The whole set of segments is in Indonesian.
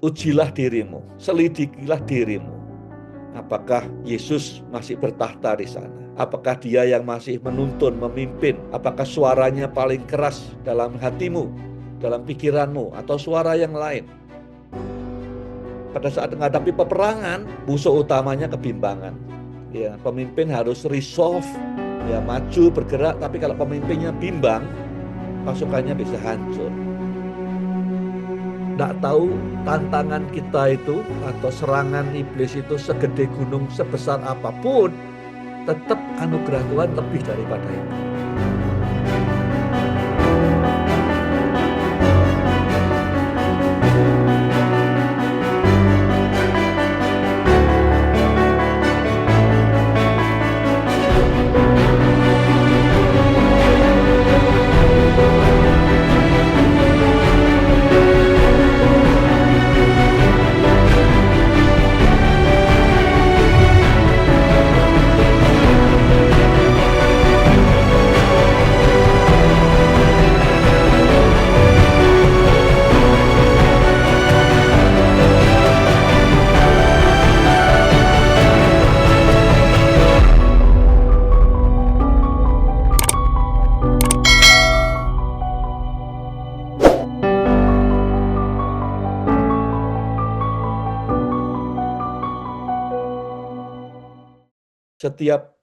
ujilah dirimu, selidikilah dirimu. Apakah Yesus masih bertahta di sana? Apakah dia yang masih menuntun, memimpin? Apakah suaranya paling keras dalam hatimu, dalam pikiranmu, atau suara yang lain? Pada saat menghadapi peperangan, musuh utamanya kebimbangan. Ya, pemimpin harus resolve, ya maju bergerak. Tapi kalau pemimpinnya bimbang, pasukannya bisa hancur. Tidak tahu tantangan kita itu atau serangan iblis itu segede gunung sebesar apapun, tetap anugerah Tuhan lebih daripada itu. Setiap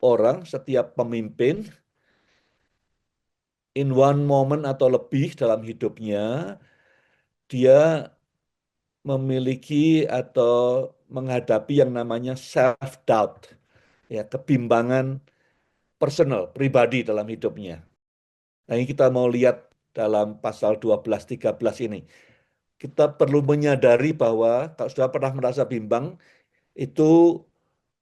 orang, setiap pemimpin, in one moment atau lebih dalam hidupnya, dia memiliki atau menghadapi yang namanya self-doubt, ya, kebimbangan personal, pribadi dalam hidupnya. Nah, ini kita mau lihat dalam pasal 12-13 ini. Kita perlu menyadari bahwa kalau sudah pernah merasa bimbang, itu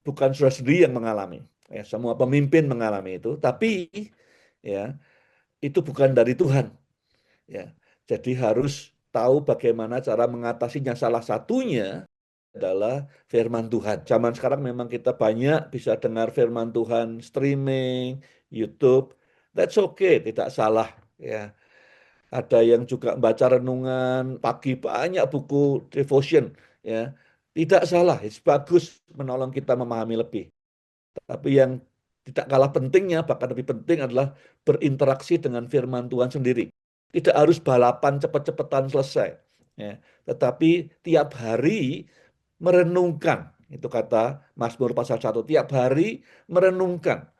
bukan saudara sendiri yang mengalami. Ya, semua pemimpin mengalami itu, tapi ya itu bukan dari Tuhan. Ya, jadi harus tahu bagaimana cara mengatasinya. Salah satunya adalah firman Tuhan. Zaman sekarang memang kita banyak bisa dengar firman Tuhan streaming, YouTube. That's okay, tidak salah. Ya, ada yang juga baca renungan pagi, banyak buku devotion. Ya, tidak salah. It's bagus menolong kita memahami lebih. Tapi yang tidak kalah pentingnya, bahkan lebih penting adalah berinteraksi dengan firman Tuhan sendiri. Tidak harus balapan cepat-cepatan selesai. Ya. Tetapi tiap hari merenungkan. Itu kata Mazmur pasal 1. Tiap hari merenungkan.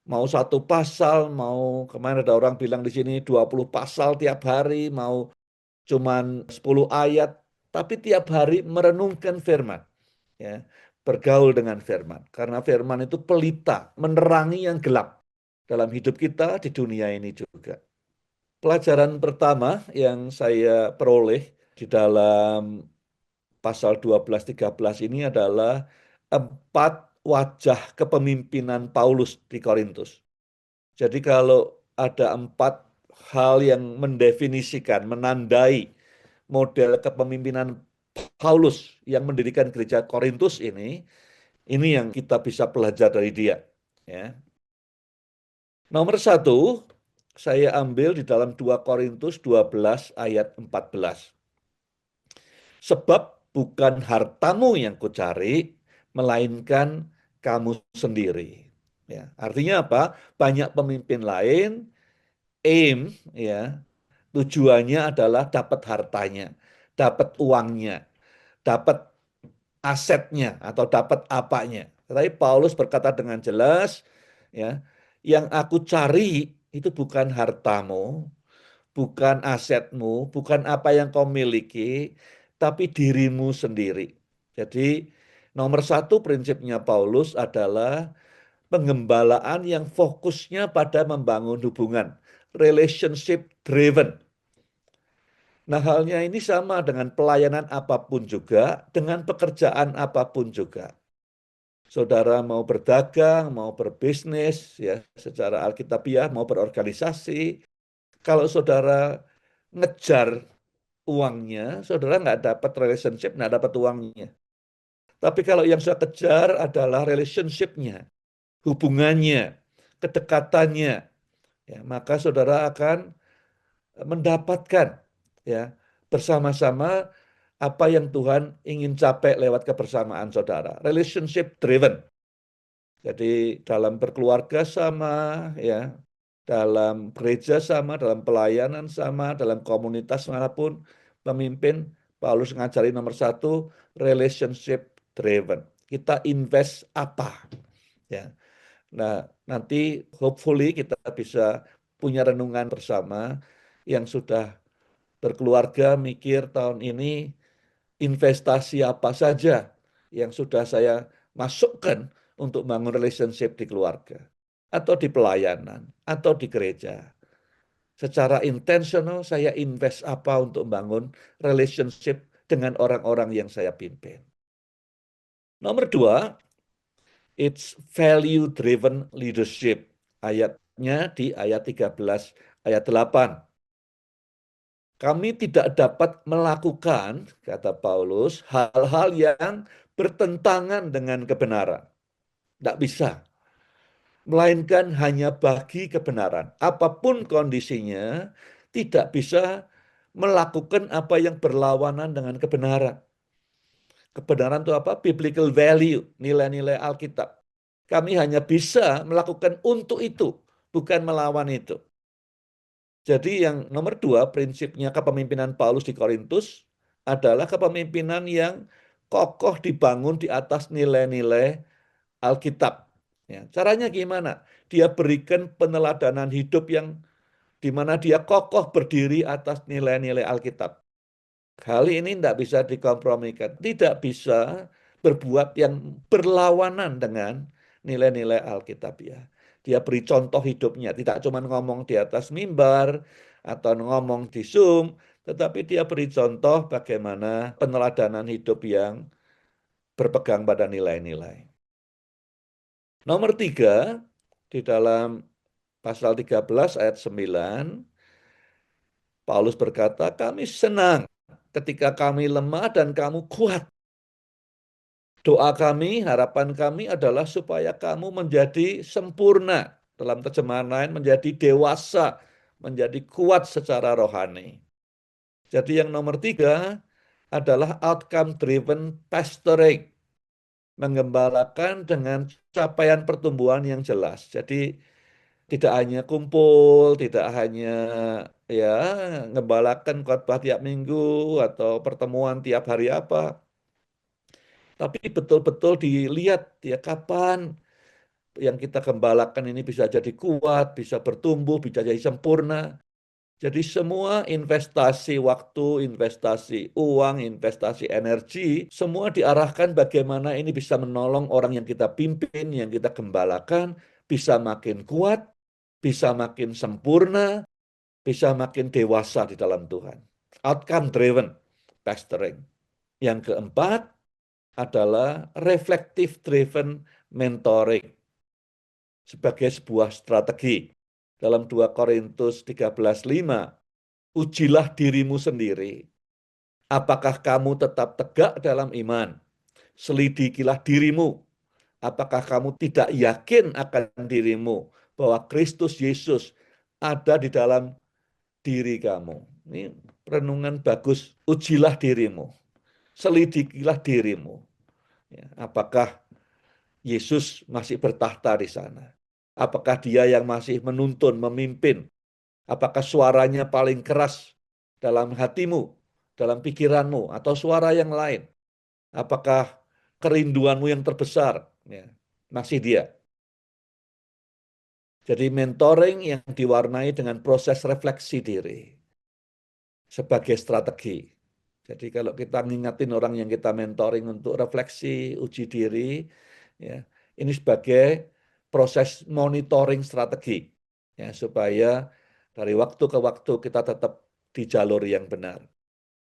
Mau satu pasal, mau kemarin ada orang bilang di sini 20 pasal tiap hari, mau cuman 10 ayat. Tapi tiap hari merenungkan firman. Ya, bergaul dengan firman. Karena firman itu pelita, menerangi yang gelap dalam hidup kita di dunia ini juga. Pelajaran pertama yang saya peroleh di dalam pasal 12-13 ini adalah 4 wajah kepemimpinan Paulus di Korintus. Jadi kalau ada 4 hal yang mendefinisikan, menandai model kepemimpinan Paulus yang mendirikan gereja Korintus ini yang kita bisa belajar dari dia. Ya. Nomor 1, saya ambil di dalam 2 Korintus 12 ayat 14. Sebab bukan hartamu yang kucari, melainkan kamu sendiri. Ya, artinya apa? Banyak pemimpin lain, aim, ya, tujuannya adalah dapat hartanya, dapat uangnya, dapat asetnya atau dapat apanya. Tetapi Paulus berkata dengan jelas, ya, yang aku cari itu bukan hartamu, bukan asetmu, bukan apa yang kau miliki, tapi dirimu sendiri. Jadi nomor 1 prinsipnya Paulus adalah penggembalaan yang fokusnya pada membangun hubungan, relationship driven. Nah, halnya ini sama dengan pelayanan apapun juga, dengan pekerjaan apapun juga. Saudara mau berdagang, mau berbisnis, ya secara alkitabiah, mau berorganisasi. Kalau saudara ngejar uangnya, saudara nggak dapat relationship, nggak dapat uangnya. Tapi kalau yang saya kejar adalah relationship-nya, hubungannya, kedekatannya, ya, maka saudara akan mendapatkan, ya, bersama-sama apa yang Tuhan ingin capai lewat kebersamaan saudara. Relationship driven. Jadi dalam berkeluarga sama, ya, dalam gereja sama, dalam pelayanan sama, dalam komunitas manapun, pemimpin Paulus ngajari nomor satu, relationship driven. Kita invest apa? Ya. Nah, nanti hopefully kita bisa punya renungan bersama yang sudah berkeluarga mikir tahun ini investasi apa saja yang sudah saya masukkan untuk bangun relationship di keluarga atau di pelayanan atau di gereja. Secara intensional saya invest apa untuk membangun relationship dengan orang-orang yang saya pimpin. Nomor dua, it's value driven leadership. Ayatnya di ayat 13, ayat 8. Kami tidak dapat melakukan, kata Paulus, hal-hal yang bertentangan dengan kebenaran. Tidak bisa. Melainkan hanya bagi kebenaran. Apapun kondisinya, tidak bisa melakukan apa yang berlawanan dengan kebenaran. Kebenaran itu apa? Biblical value, nilai-nilai Alkitab. Kami hanya bisa melakukan untuk itu, bukan melawan itu. Jadi yang nomor dua, prinsipnya kepemimpinan Paulus di Korintus adalah kepemimpinan yang kokoh dibangun di atas nilai-nilai Alkitab. Ya, caranya gimana? Dia berikan peneladanan hidup yang di mana dia kokoh berdiri atas nilai-nilai Alkitab. Hal ini tidak bisa dikompromikan, tidak bisa berbuat yang berlawanan dengan nilai-nilai Alkitab ya. Dia beri contoh hidupnya, tidak cuma ngomong di atas mimbar atau ngomong di Zoom, tetapi dia beri contoh bagaimana peneladanan hidup yang berpegang pada nilai-nilai. Nomor tiga, di dalam pasal 13 ayat 9, Paulus berkata, kami senang ketika kami lemah dan kamu kuat. Doa kami, harapan kami adalah supaya kamu menjadi sempurna. Dalam terjemahan lain, menjadi dewasa, menjadi kuat secara rohani. Jadi yang nomor tiga adalah outcome driven pastoring. Menggembalakan dengan capaian pertumbuhan yang jelas. Jadi tidak hanya kumpul, tidak hanya ya ngembalakan khotbah tiap minggu atau pertemuan tiap hari apa, tapi betul-betul dilihat ya kapan yang kita gembalakan ini bisa jadi kuat, bisa bertumbuh, bisa jadi sempurna. Jadi semua investasi waktu, investasi uang, investasi energi, semua diarahkan bagaimana ini bisa menolong orang yang kita pimpin, yang kita gembalakan, bisa makin kuat, bisa makin sempurna, bisa makin dewasa di dalam Tuhan. Outcome driven pastoring. Yang keempat adalah reflective driven mentoring sebagai sebuah strategi. Dalam 2 Korintus 13:5, ujilah dirimu sendiri. Apakah kamu tetap tegak dalam iman? Selidikilah dirimu. Apakah kamu tidak yakin akan dirimu bahwa Kristus Yesus ada di dalam diri kamu? Ini renungan bagus. Ujilah dirimu. Selidikilah dirimu. Ya, apakah Yesus masih bertahta di sana? Apakah dia yang masih menuntun, memimpin? Apakah suaranya paling keras dalam hatimu, dalam pikiranmu, atau suara yang lain? Apakah kerinduanmu yang terbesar? Ya, masih dia. Jadi mentoring yang diwarnai dengan proses refleksi diri sebagai strategi. Jadi kalau kita ngingetin orang yang kita mentoring untuk refleksi, uji diri, ya, ini sebagai proses monitoring strategi, ya, supaya dari waktu ke waktu kita tetap di jalur yang benar.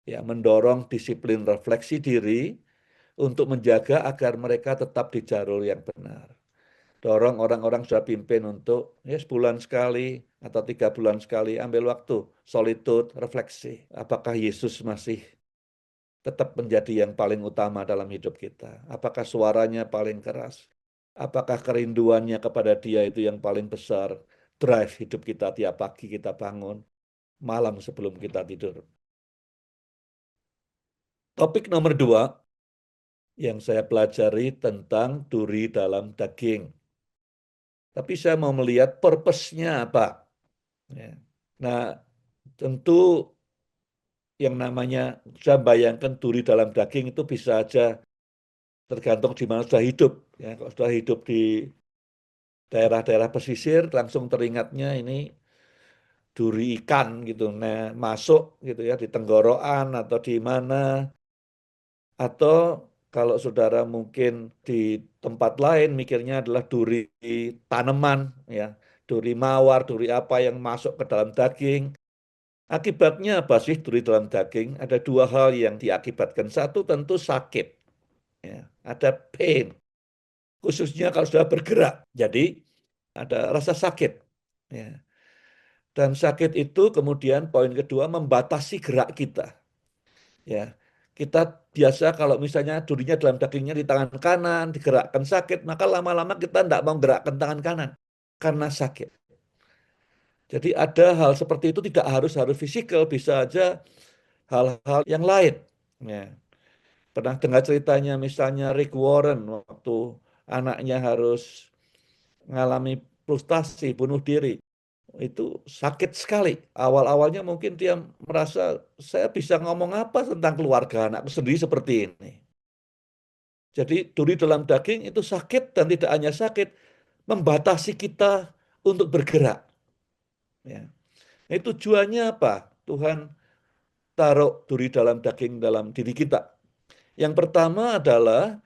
Ya, mendorong disiplin refleksi diri untuk menjaga agar mereka tetap di jalur yang benar. Dorong orang-orang sudah pimpin untuk ya sebulan sekali atau 3 bulan sekali ambil waktu solitude refleksi. Apakah Yesus masih tetap menjadi yang paling utama dalam hidup kita? Apakah suaranya paling keras? Apakah kerinduannya kepada Dia itu yang paling besar? Drive hidup kita tiap pagi kita bangun, malam sebelum kita tidur. Topik nomor 2 yang saya pelajari tentang duri dalam daging. Tapi saya mau melihat purpose-nya apa. Ya. Nah, tentu yang namanya, saya bayangkan duri dalam daging itu bisa aja tergantung di mana sudah hidup. Ya, kalau sudah hidup di daerah-daerah pesisir, langsung teringatnya ini duri ikan gitu. Nah, masuk gitu ya di tenggorokan atau di mana. Atau kalau saudara mungkin di tempat lain mikirnya adalah duri tanaman, ya, duri mawar, duri apa yang masuk ke dalam daging. Akibatnya apa sih duri dalam daging? Ada dua hal yang diakibatkan. Satu tentu sakit, ya, ada pain, khususnya kalau sudah bergerak. Jadi ada rasa sakit. Ya. Dan sakit itu kemudian poin kedua membatasi gerak kita. Ya, kita biasa kalau misalnya durinya dalam dagingnya di tangan kanan, digerakkan sakit, maka lama-lama kita tidak mau gerakkan tangan kanan karena sakit. Jadi ada hal seperti itu tidak harus harus fisikal, bisa aja hal-hal yang lain. Ya. Pernah dengar ceritanya misalnya Rick Warren waktu anaknya harus mengalami frustasi, bunuh diri. Itu sakit sekali. Awal-awalnya mungkin dia merasa saya bisa ngomong apa tentang keluarga anakku sendiri seperti ini. Jadi duri dalam daging itu sakit dan tidak hanya sakit, membatasi kita untuk bergerak. Ya. Nah, tujuannya apa? Tuhan taruh duri dalam daging dalam diri kita. Yang pertama adalah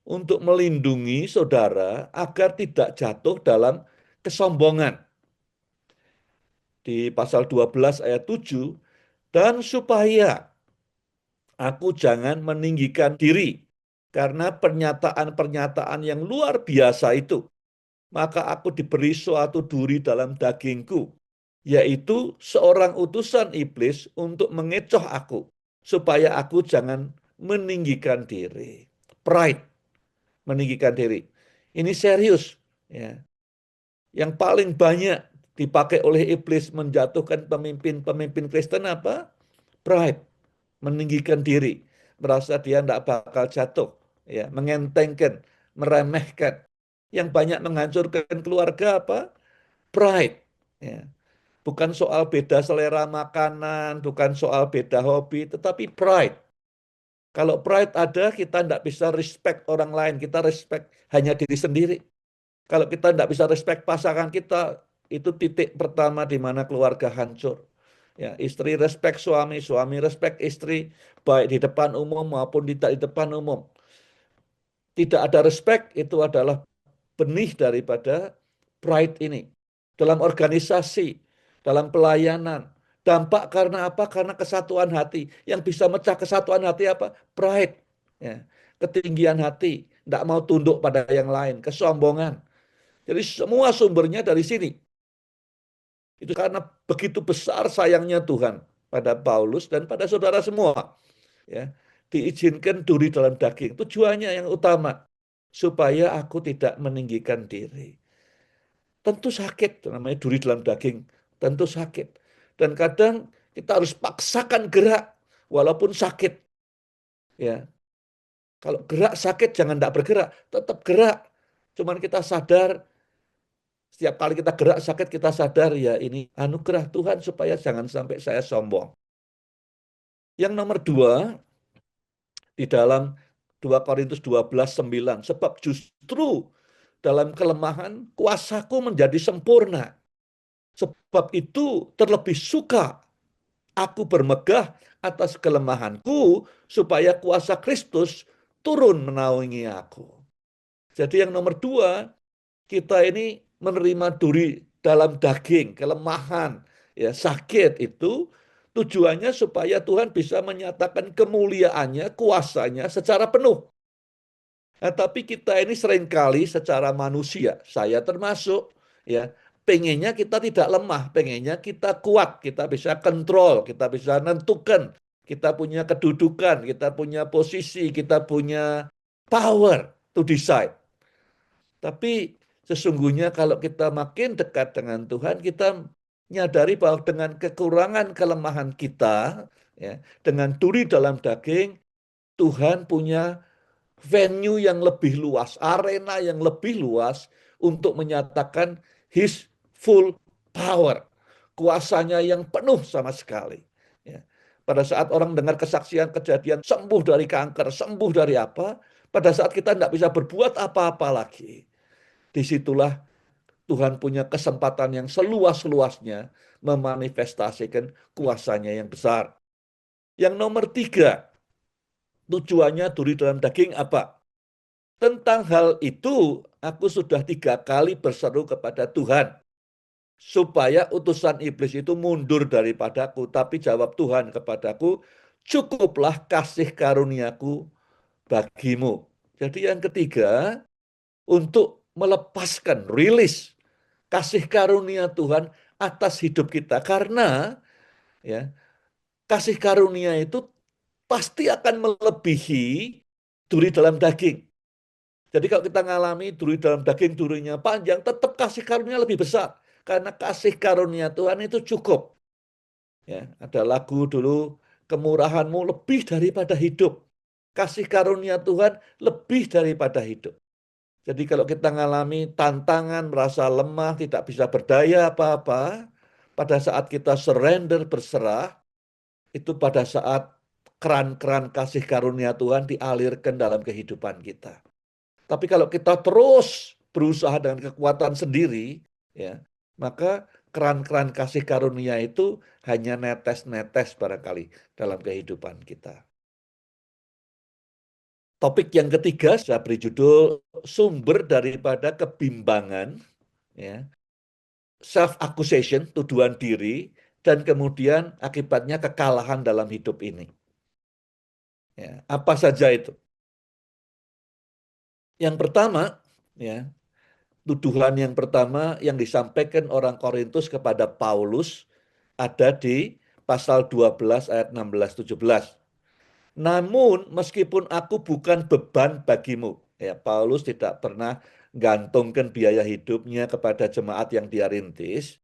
untuk melindungi saudara agar tidak jatuh dalam kesombongan. Di pasal 12 ayat 7, dan supaya aku jangan meninggikan diri karena pernyataan-pernyataan yang luar biasa itu. Maka aku diberi suatu duri dalam dagingku, yaitu seorang utusan iblis untuk mengecoh aku, supaya aku jangan meninggikan diri. Pride, meninggikan diri. Ini serius. Ya. Yang paling banyak dipakai oleh iblis menjatuhkan pemimpin-pemimpin Kristen apa? Pride, meninggikan diri, merasa dia tidak bakal jatuh, ya, mengentengkan, meremehkan. Yang banyak menghancurkan keluarga apa? Pride. Ya. Bukan soal beda selera makanan, bukan soal beda hobi, tetapi pride. Kalau pride ada, kita tidak bisa respect orang lain, kita respect hanya diri sendiri. Kalau kita tidak bisa respect pasangan kita, itu titik pertama di mana keluarga hancur. Ya, istri respect suami, suami respect istri, baik di depan umum maupun tidak di depan umum. Tidak ada respect, itu adalah benih daripada pride ini. Dalam organisasi, dalam pelayanan. Dampak karena apa? Karena kesatuan hati. Yang bisa mecah kesatuan hati apa? Pride. Ya. Ketinggian hati. Tidak mau tunduk pada yang lain. Kesombongan. Jadi semua sumbernya dari sini. Itu karena begitu besar sayangnya Tuhan pada Paulus dan pada saudara semua. Ya, diizinkan duri dalam daging. Tujuannya yang utama supaya aku tidak meninggikan diri. Tentu sakit, namanya duri dalam daging. Tentu sakit. Dan kadang kita harus paksakan gerak walaupun sakit. Ya, kalau gerak sakit jangan tidak bergerak, tetap gerak. Cuman kita sadar setiap kali kita gerak sakit kita sadar ya ini anugerah Tuhan supaya jangan sampai saya sombong. Yang nomor dua di dalam 2 Korintus 12:9, sebab justru dalam kelemahan kuasaku menjadi sempurna. Sebab itu terlebih suka aku bermegah atas kelemahanku supaya kuasa Kristus turun menaungi aku. Jadi yang nomor dua, kita ini menerima duri dalam daging, kelemahan, ya, sakit itu tujuannya supaya Tuhan bisa menyatakan kemuliaannya, kuasanya secara penuh. Nah, tapi kita ini seringkali secara manusia, saya termasuk, ya, pengennya kita tidak lemah, pengennya kita kuat, kita bisa kontrol, kita bisa nentukan, kita punya kedudukan, kita punya posisi, kita punya power to decide. Tapi sesungguhnya kalau kita makin dekat dengan Tuhan, kita menyadari bahwa dengan kekurangan kelemahan kita, ya, dengan duri dalam daging, Tuhan punya venue yang lebih luas, arena yang lebih luas untuk menyatakan His full power, kuasanya yang penuh sama sekali. Ya. Pada saat orang dengar kesaksian kejadian sembuh dari kanker, sembuh dari apa, pada saat kita tidak bisa berbuat apa-apa lagi, disitulah Tuhan punya kesempatan yang seluas-luasnya memanifestasikan kuasanya yang besar. Yang nomor tiga, tujuannya duri dalam daging apa? Tentang hal itu, aku sudah 3 kali berseru kepada Tuhan, supaya utusan iblis itu mundur daripadaku. Tapi jawab Tuhan kepadaku, cukuplah kasih karuniaku bagimu. Jadi yang ketiga, untuk melepaskan, rilis kasih karunia Tuhan atas hidup kita. Karena ya kasih karunia itu pasti akan melebihi duri dalam daging. Jadi kalau kita ngalami duri dalam daging, durinya panjang, tetap kasih karunia lebih besar. Karena kasih karunia Tuhan itu cukup. Ya, ada lagu dulu, kemurahanmu lebih daripada hidup. Kasih karunia Tuhan lebih daripada hidup. Jadi kalau kita ngalami tantangan, merasa lemah, tidak bisa berdaya apa-apa, pada saat kita surrender, berserah, itu pada saat keran-keran kasih karunia Tuhan dialirkan dalam kehidupan kita. Tapi kalau kita terus berusaha dengan kekuatan sendiri, ya, maka keran-keran kasih karunia itu hanya netes-netes barangkali dalam kehidupan kita. Topik yang ketiga saya beri judul sumber daripada kebimbangan, ya, self accusation, tuduhan diri, dan kemudian akibatnya kekalahan dalam hidup ini. Ya, apa saja itu? Yang pertama, ya, tuduhan yang pertama yang disampaikan orang Korintus kepada Paulus ada di pasal 12 ayat 16-17. Namun meskipun aku bukan beban bagimu. Ya, Paulus tidak pernah gantungkan biaya hidupnya kepada jemaat yang dia rintis.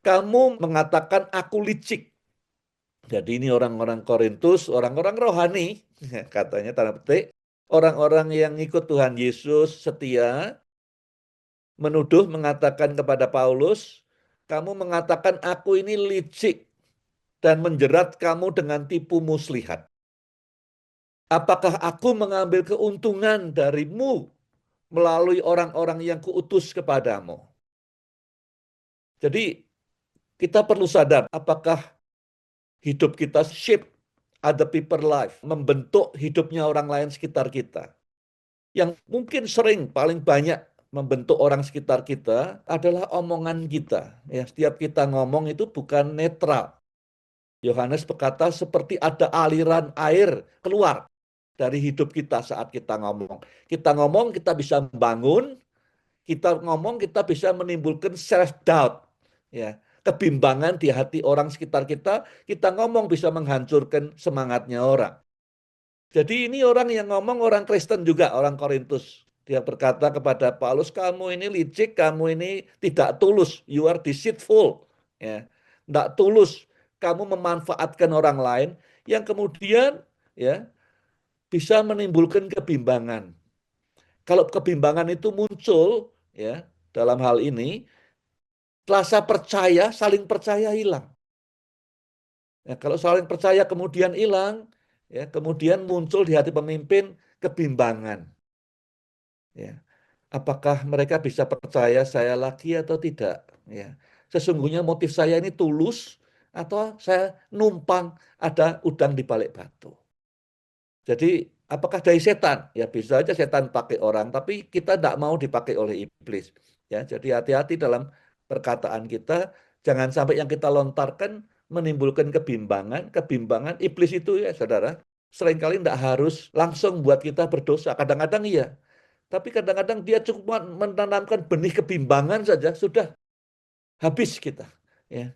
Kamu mengatakan aku licik. Jadi ini orang-orang Korintus, orang-orang rohani, katanya tanda petik, orang-orang yang ikut Tuhan Yesus setia, menuduh mengatakan kepada Paulus, kamu mengatakan aku ini licik dan menjerat kamu dengan tipu muslihat. Apakah aku mengambil keuntungan darimu melalui orang-orang yang kuutus kepadamu? Jadi kita perlu sadar apakah hidup kita shape other people life, membentuk hidupnya orang lain sekitar kita. Yang mungkin sering paling banyak membentuk orang sekitar kita adalah omongan kita. Ya, setiap kita ngomong itu bukan netral. Yohanes berkata seperti ada aliran air keluar dari hidup kita saat kita ngomong. Kita ngomong kita bisa membangun, kita ngomong kita bisa menimbulkan self doubt, ya, kebimbangan di hati orang sekitar kita. Kita ngomong bisa menghancurkan semangatnya orang. Jadi ini orang yang ngomong orang Kristen juga, orang Korintus. Dia berkata kepada Paulus, kamu ini licik, kamu ini tidak tulus, you are deceitful. Ya, tidak tulus, kamu memanfaatkan orang lain yang kemudian ya bisa menimbulkan kebimbangan. Kalau kebimbangan itu muncul ya dalam hal ini, rasa percaya, saling percaya hilang. Ya, kalau saling percaya kemudian hilang, ya kemudian muncul di hati pemimpin kebimbangan. Ya, apakah mereka bisa percaya saya lagi atau tidak? Ya, sesungguhnya motif saya ini tulus atau saya numpang ada udang di balik batu. Jadi apakah dari setan? Ya bisa aja setan pakai orang, tapi kita tidak mau dipakai oleh iblis. Ya, jadi hati-hati dalam perkataan kita, jangan sampai yang kita lontarkan menimbulkan kebimbangan. Kebimbangan iblis itu ya saudara, seringkali tidak harus langsung buat kita berdosa. Kadang-kadang iya, tapi kadang-kadang dia cuma menanamkan benih kebimbangan saja, sudah habis kita. Ya,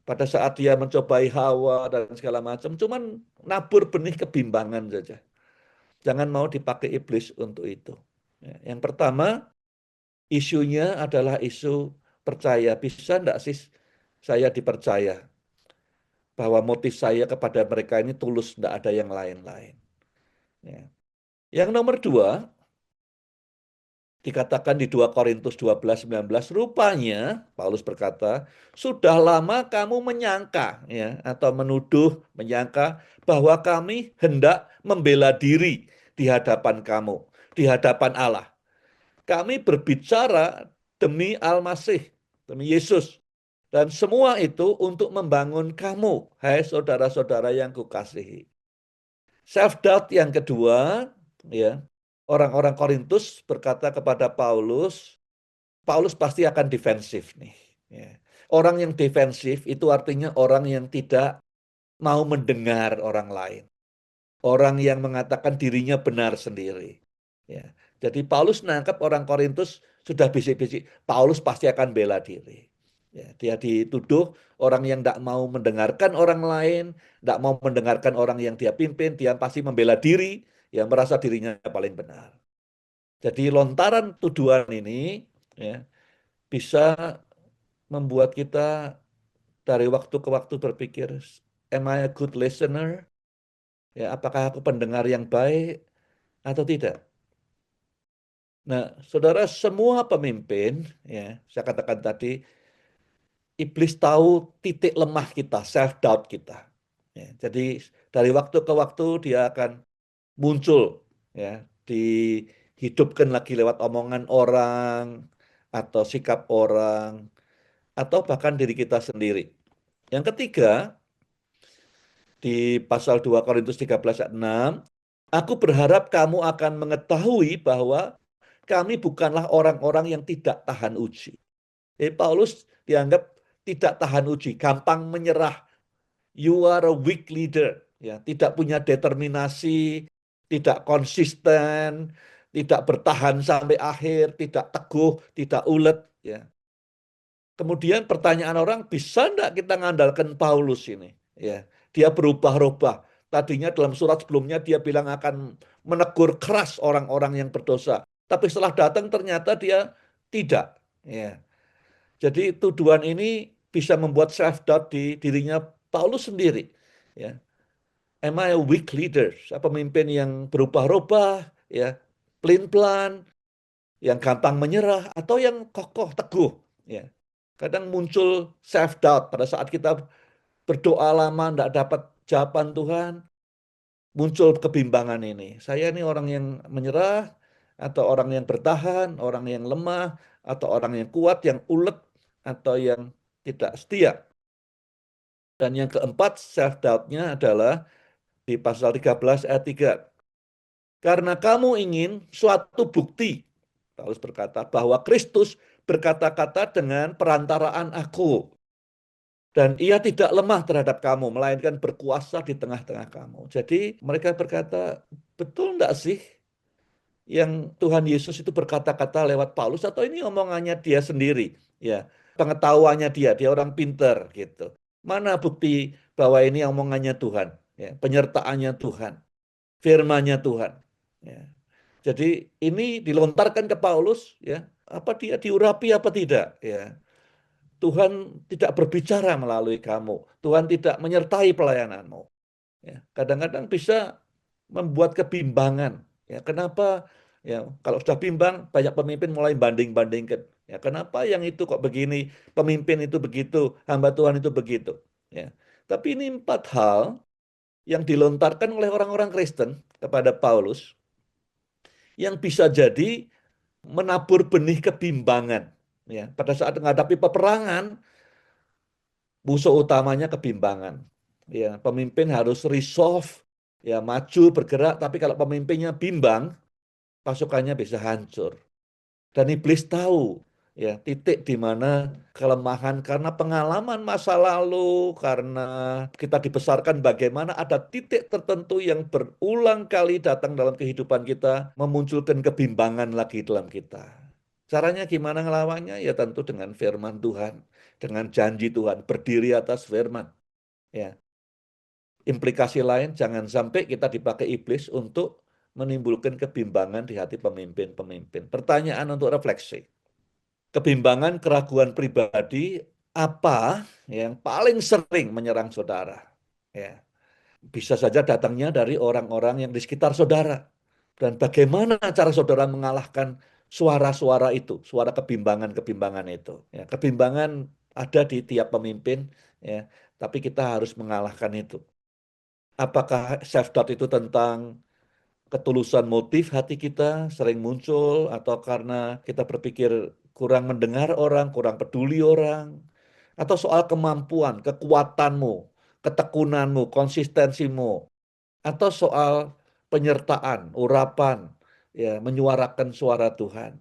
pada saat dia mencobai Hawa dan segala macam, cuman nabur benih kebimbangan saja. Jangan mau dipakai iblis untuk itu. Ya, yang pertama, isunya adalah isu percaya. Bisa enggak sih saya dipercaya bahwa motif saya kepada mereka ini tulus, enggak ada yang lain-lain. Ya. Yang nomor dua, dikatakan di 2 Korintus 12:19, rupanya Paulus berkata, sudah lama kamu menyangka ya atau menuduh menyangka bahwa kami hendak membela diri di hadapan kamu, di hadapan Allah. Kami berbicara demi Al-Masih, demi Yesus. Dan semua itu untuk membangun kamu, hai saudara-saudara yang kukasihi. Self-doubt yang kedua, ya, orang-orang Korintus berkata kepada Paulus, Paulus pasti akan defensif nih. Ya. Orang yang defensif itu artinya orang yang tidak mau mendengar orang lain. Orang yang mengatakan dirinya benar sendiri. Ya. Jadi Paulus nangkap orang Korintus sudah bisik-bisik, Paulus pasti akan bela diri. Ya, dia dituduh orang yang tidak mau mendengarkan orang lain, tidak mau mendengarkan orang yang dia pimpin, dia pasti membela diri, yang merasa dirinya paling benar. Jadi lontaran tuduhan ini ya, bisa membuat kita dari waktu ke waktu berpikir, am I a good listener? Ya, apakah aku pendengar yang baik atau tidak? Nah, saudara, semua pemimpin, ya, saya katakan tadi, iblis tahu titik lemah kita, self doubt kita. Ya, jadi dari waktu ke waktu dia akan muncul, ya, dihidupkan lagi lewat omongan orang atau sikap orang atau bahkan diri kita sendiri. Yang ketiga, di pasal 2 Korintus 13 ayat 6, aku berharap kamu akan mengetahui bahwa kami bukanlah orang-orang yang tidak tahan uji. Jadi Paulus dianggap tidak tahan uji, gampang menyerah. You are a weak leader, ya, tidak punya determinasi, tidak konsisten, tidak bertahan sampai akhir, tidak teguh, tidak ulet, ya. Kemudian pertanyaan orang, bisa enggak kita mengandalkan Paulus ini? Ya, dia berubah-ubah. Tadinya dalam surat sebelumnya dia bilang akan menegur keras orang-orang yang berdosa. Tapi setelah datang ternyata dia tidak. Ya. Jadi tuduhan ini bisa membuat self-doubt di dirinya Paulus sendiri. Ya. Am I a weak leader? Pemimpin yang berubah-ubah, ya, pelin-pelan, yang gampang menyerah, atau yang kokoh, teguh. Ya. Kadang muncul self-doubt pada saat kita berdoa lama, tidak dapat jawaban Tuhan, muncul kebimbangan ini. Saya ini orang yang menyerah, atau orang yang bertahan, orang yang lemah, atau orang yang kuat, yang ulet, atau yang tidak setia. Dan yang keempat, self-doubt-nya adalah di pasal 13 ayat 3. Karena kamu ingin suatu bukti, Paulus berkata, bahwa Kristus berkata-kata dengan perantaraan aku. Dan ia tidak lemah terhadap kamu, melainkan berkuasa di tengah-tengah kamu. Jadi mereka berkata, betul enggak sih yang Tuhan Yesus itu berkata-kata lewat Paulus, atau ini omongannya dia sendiri? Ya, pengetahuannya dia orang pinter gitu. Mana bukti bahwa ini omongannya Tuhan, ya, penyertaannya Tuhan, firman-Nya Tuhan. Ya. Jadi ini dilontarkan ke Paulus, ya, apa dia diurapi apa tidak? Ya. Tuhan tidak berbicara melalui kamu. Tuhan tidak menyertai pelayananmu. Ya, kadang-kadang bisa membuat kebimbangan. Ya, kenapa? Ya, kalau sudah bimbang, banyak pemimpin mulai banding-bandingkan. Ya, kenapa yang itu kok begini, pemimpin itu begitu, hamba Tuhan itu begitu. Ya. Tapi ini 4 hal yang dilontarkan oleh orang-orang Kristen kepada Paulus yang bisa jadi menabur benih kebimbangan. Ya, pada saat menghadapi peperangan, musuh utamanya kebimbangan. Ya, pemimpin harus resolve, ya, maju bergerak, tapi kalau pemimpinnya bimbang, pasukannya bisa hancur. Dan iblis tahu ya titik di mana kelemahan karena pengalaman masa lalu, karena kita dibesarkan bagaimana ada titik tertentu yang berulang kali datang dalam kehidupan kita, memunculkan kebimbangan lagi dalam kita. Caranya gimana ngelawannya? Ya tentu dengan firman Tuhan, dengan janji Tuhan, berdiri atas firman. Ya, implikasi lain jangan sampai kita dipakai iblis untuk menimbulkan kebimbangan di hati pemimpin-pemimpin. Pertanyaan untuk refleksi. Kebimbangan, keraguan pribadi apa yang paling sering menyerang saudara? Ya. Bisa saja datangnya dari orang-orang yang di sekitar saudara. Dan bagaimana cara saudara mengalahkan suara-suara itu, suara kebimbangan-kebimbangan itu. Ya, kebimbangan ada di tiap pemimpin, ya, tapi kita harus mengalahkan itu. Apakah self-doubt itu tentang ketulusan motif hati kita sering muncul, atau karena kita berpikir kurang mendengar orang, kurang peduli orang, atau soal kemampuan, kekuatanmu, ketekunanmu, konsistensimu, atau soal penyertaan, urapan, ya, menyuarakan suara Tuhan.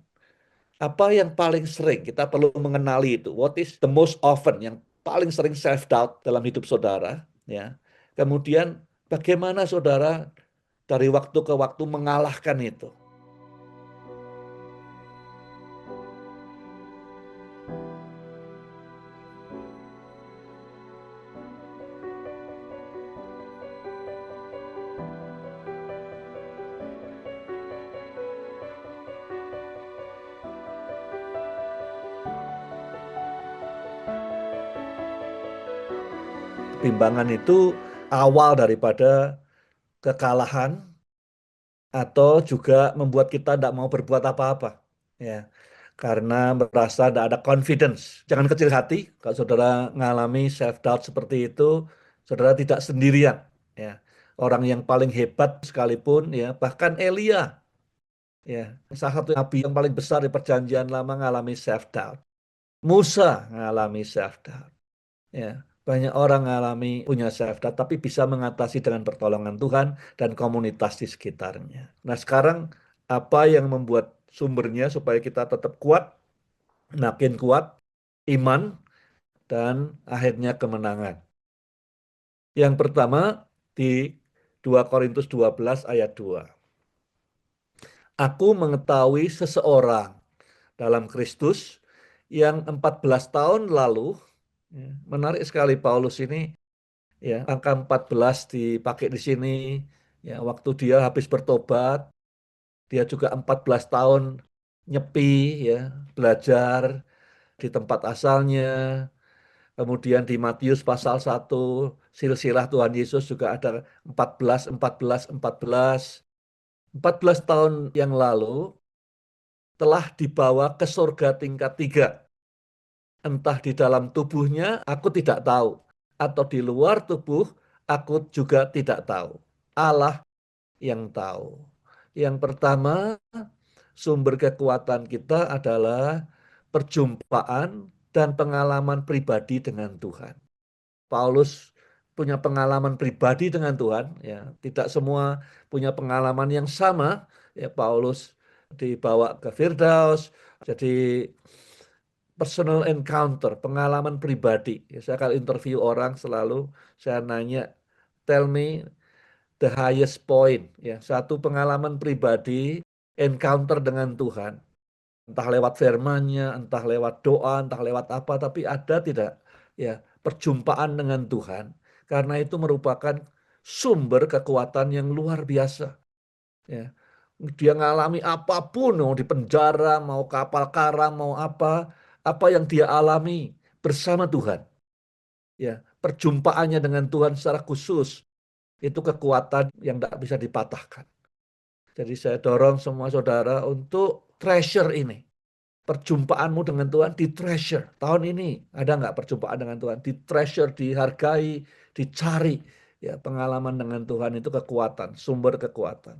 Apa yang paling sering kita perlu mengenali itu? What is the most often yang paling sering self doubt dalam hidup saudara, ya. Kemudian bagaimana saudara dari waktu ke waktu mengalahkan itu? Kebimbangan itu awal daripada kekalahan, atau juga membuat kita tidak mau berbuat apa-apa, ya, karena merasa tidak ada confidence. Jangan kecil hati kalau saudara mengalami self doubt seperti itu. Saudara tidak sendirian, ya. Orang yang paling hebat sekalipun, ya, bahkan Elia, ya, salah satu nabi yang paling besar di perjanjian lama, mengalami self doubt. Musa mengalami self doubt. Ya, banyak orang mengalami punya self doubt, tapi bisa mengatasi dengan pertolongan Tuhan dan komunitas di sekitarnya. Nah, sekarang apa yang membuat sumbernya supaya kita tetap kuat, makin kuat, iman, dan akhirnya kemenangan. Yang pertama di 2 Korintus 12 ayat 2. Aku mengetahui seseorang dalam Kristus yang 14 tahun lalu, ya, menarik sekali Paulus ini. Ya, angka 14 dipakai di sini. Ya, waktu dia habis bertobat, dia juga 14 tahun nyepi, ya, belajar di tempat asalnya. Kemudian di Matius pasal 1, silsilah Tuhan Yesus juga ada 14, 14, 14. 14 tahun yang lalu telah dibawa ke surga tingkat 3. Entah di dalam tubuhnya, aku tidak tahu. Atau di luar tubuh, aku juga tidak tahu. Allah yang tahu. Yang pertama, sumber kekuatan kita adalah perjumpaan dan pengalaman pribadi dengan Tuhan. Paulus punya pengalaman pribadi dengan Tuhan, ya. Tidak semua punya pengalaman yang sama. Ya, Paulus dibawa ke Firdaus, jadi personal encounter, pengalaman pribadi. Ya, saya kalau interview orang selalu saya nanya, tell me the highest point. Ya, satu pengalaman pribadi, encounter dengan Tuhan. Entah lewat firman-Nya, entah lewat doa, entah lewat apa, tapi ada tidak, ya, perjumpaan dengan Tuhan. Karena itu merupakan sumber kekuatan yang luar biasa. Ya. Dia ngalami apapun, mau di penjara, mau kapal karam, mau apa yang dia alami bersama Tuhan. Ya, perjumpaannya dengan Tuhan secara khusus itu kekuatan yang tidak bisa dipatahkan. Jadi saya dorong semua saudara untuk treasure ini. Perjumpaanmu dengan Tuhan di treasure. Tahun ini ada nggak perjumpaan dengan Tuhan? Di treasure, dihargai, dicari. Ya, pengalaman dengan Tuhan itu kekuatan, sumber kekuatan.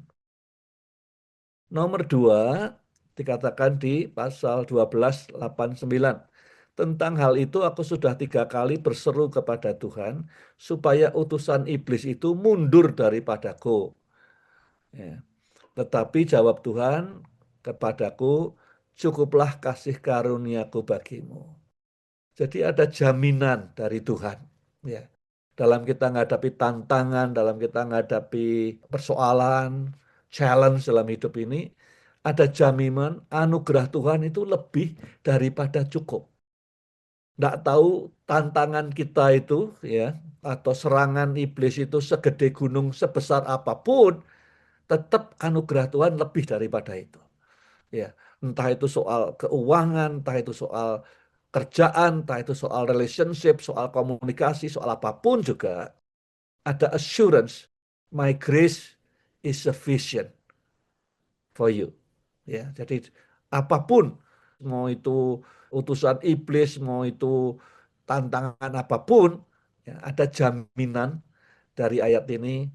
Nomor 2, dikatakan di pasal 12:8-9. Tentang hal itu aku sudah 3 kali berseru kepada Tuhan, supaya utusan iblis itu mundur daripadaku. Ya. Tetapi jawab Tuhan kepadaku, cukuplah kasih karuniaku bagimu. Jadi ada jaminan dari Tuhan. Ya. Dalam kita menghadapi tantangan, dalam kita menghadapi persoalan, challenge dalam hidup ini, ada jaminan anugerah Tuhan itu lebih daripada cukup. Tidak tahu tantangan kita itu, ya, atau serangan iblis itu segede gunung, sebesar apapun, tetap anugerah Tuhan lebih daripada itu. Ya, entah itu soal keuangan, entah itu soal kerjaan, entah itu soal relationship, soal komunikasi, soal apapun juga. ada assurance, my grace is sufficient for you. Ya, jadi apapun, mau itu utusan iblis, mau itu tantangan apapun, ya, ada jaminan dari ayat ini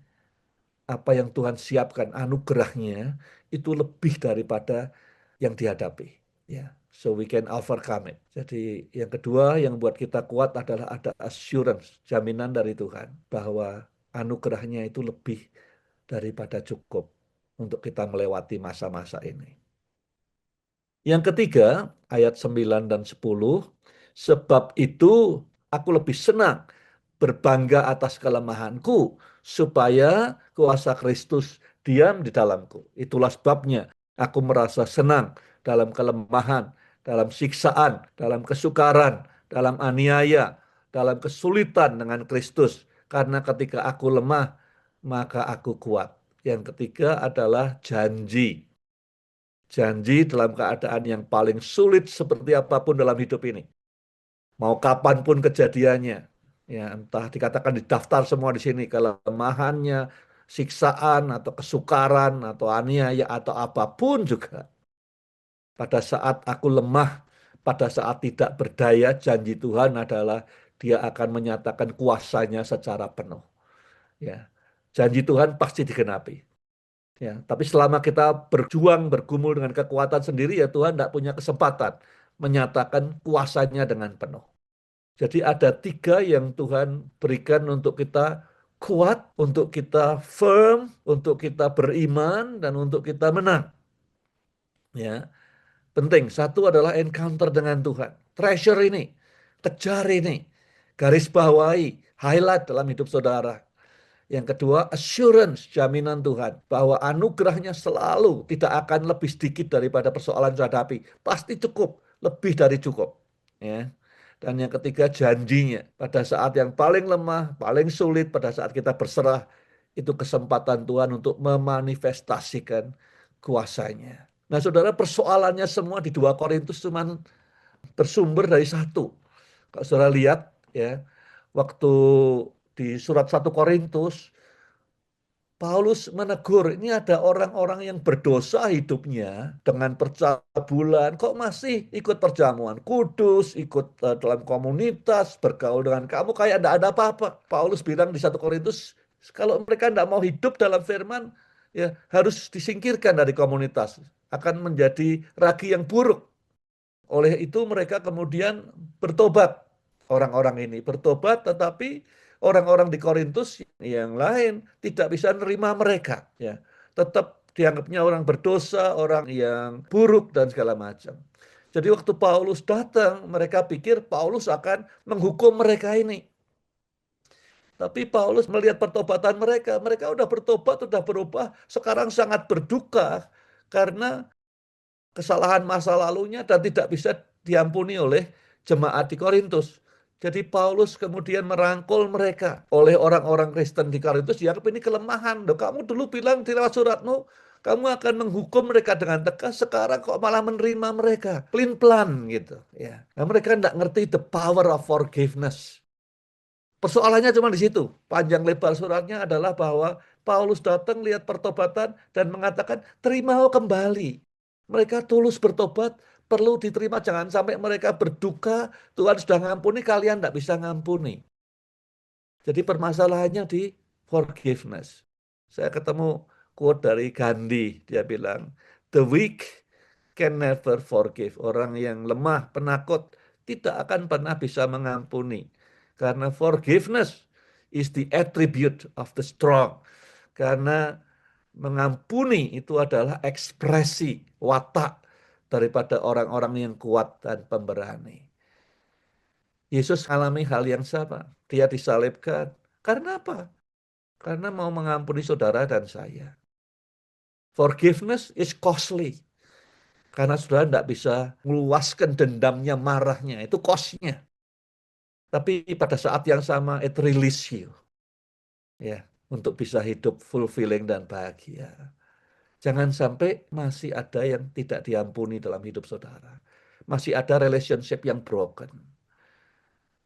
apa yang Tuhan siapkan anugerahnya itu lebih daripada yang dihadapi. Ya, so we can overcome it. Jadi yang kedua yang buat kita kuat adalah ada assurance, jaminan dari Tuhan bahwa anugerahnya itu lebih daripada cukup untuk kita melewati masa-masa ini. Yang ketiga, ayat 9 dan 10, sebab itu aku lebih senang berbangga atas kelemahanku, supaya kuasa Kristus diam di dalamku. Itulah sebabnya aku merasa senang dalam kelemahan, dalam siksaan, dalam kesukaran, dalam aniaya, dalam kesulitan dengan Kristus. Karena ketika aku lemah, maka aku kuat. Yang ketiga adalah janji. Janji dalam keadaan yang paling sulit seperti apapun dalam hidup ini. Mau kapanpun kejadiannya. Ya, entah dikatakan di daftar semua di sini. Kelemahannya, siksaan, atau kesukaran, atau aniaya, atau apapun juga. Pada saat aku lemah, pada saat tidak berdaya, janji Tuhan adalah Dia akan menyatakan kuasanya secara penuh. Ya, janji Tuhan pasti digenapi. Ya, tapi selama kita berjuang, bergumul dengan kekuatan sendiri, ya Tuhan tidak punya kesempatan menyatakan kuasanya dengan penuh. Jadi ada tiga yang Tuhan berikan untuk kita kuat, untuk kita firm, untuk kita beriman, dan untuk kita menang. Ya, penting. Satu adalah encounter dengan Tuhan. Treasure ini, kejar ini, garis bawahi, highlight dalam hidup saudara. Yang kedua, assurance, jaminan Tuhan. Bahwa anugerahnya selalu tidak akan lebih sedikit daripada persoalan yang hadapi. Pasti cukup, lebih dari cukup. Ya. Dan yang ketiga, janjinya. Pada saat yang paling lemah, paling sulit, pada saat kita berserah, itu kesempatan Tuhan untuk memanifestasikan kuasanya. Nah, saudara, persoalannya semua di 2 Korintus cuma bersumber dari satu. Kalau saudara lihat, ya, waktu di surat 1 Korintus, Paulus menegur, ini ada orang-orang yang berdosa hidupnya dengan percabulan, kok masih ikut perjamuan kudus, ikut dalam komunitas, bergaul dengan kamu, kayak tidak ada apa-apa. Paulus bilang di 1 Korintus, kalau mereka tidak mau hidup dalam firman, ya harus disingkirkan dari komunitas, akan menjadi ragi yang buruk. Oleh itu mereka kemudian bertobat. Orang-orang ini bertobat, tetapi orang-orang di Korintus yang lain tidak bisa menerima mereka. Ya, tetap dianggapnya orang berdosa, orang yang buruk dan segala macam. Jadi waktu Paulus datang, mereka pikir Paulus akan menghukum mereka ini. Tapi Paulus melihat pertobatan mereka. Mereka udah bertobat, udah berubah. Sekarang sangat berduka karena kesalahan masa lalunya dan tidak bisa diampuni oleh jemaat di Korintus. Jadi Paulus kemudian merangkul mereka oleh orang-orang Kristen di Korintus. Dianggap ini kelemahan. Loh, kamu dulu bilang di lewat suratmu, kamu akan menghukum mereka dengan tegas. Sekarang kok malah menerima mereka. Pelin-pelan gitu. Ya. Nah, mereka tidak ngerti the power of forgiveness. Persoalannya cuma di situ. Panjang lebar suratnya adalah bahwa Paulus datang lihat pertobatan dan mengatakan terima kembali. Mereka tulus bertobat, perlu diterima. Jangan sampai mereka berduka, Tuhan sudah ngampuni, kalian tidak bisa ngampuni. Jadi permasalahannya di forgiveness. Saya ketemu quote dari Gandhi, dia bilang, the weak can never forgive. Orang yang lemah, penakut, tidak akan pernah bisa mengampuni. Karena forgiveness is the attribute of the strong. Karena mengampuni itu adalah ekspresi watak daripada orang-orang yang kuat dan pemberani. Yesus alami hal yang sama. Dia disalibkan. Karena apa? Karena mau mengampuni saudara dan saya. Forgiveness is costly. Karena saudara tidak bisa meluaskan dendamnya, marahnya. Itu cost-nya. Tapi pada saat yang sama, it release you. Ya, untuk bisa hidup fulfilling dan bahagia. Jangan sampai masih ada yang tidak diampuni dalam hidup saudara. Masih ada relationship yang broken.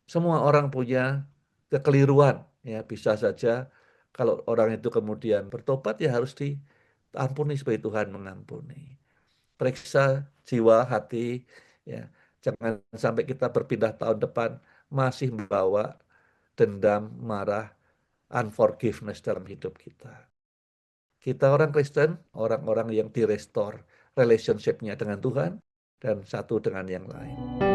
Semua orang punya kekeliruan. Ya, bisa saja Kalau orang itu kemudian bertobat, ya harus diampuni sebagai Tuhan mengampuni. Periksa jiwa, hati, ya. Jangan sampai kita berpindah tahun depan masih membawa dendam, marah, unforgiveness dalam hidup kita. Kita orang Kristen, orang-orang yang direstore relationship-nya dengan Tuhan dan satu dengan yang lain.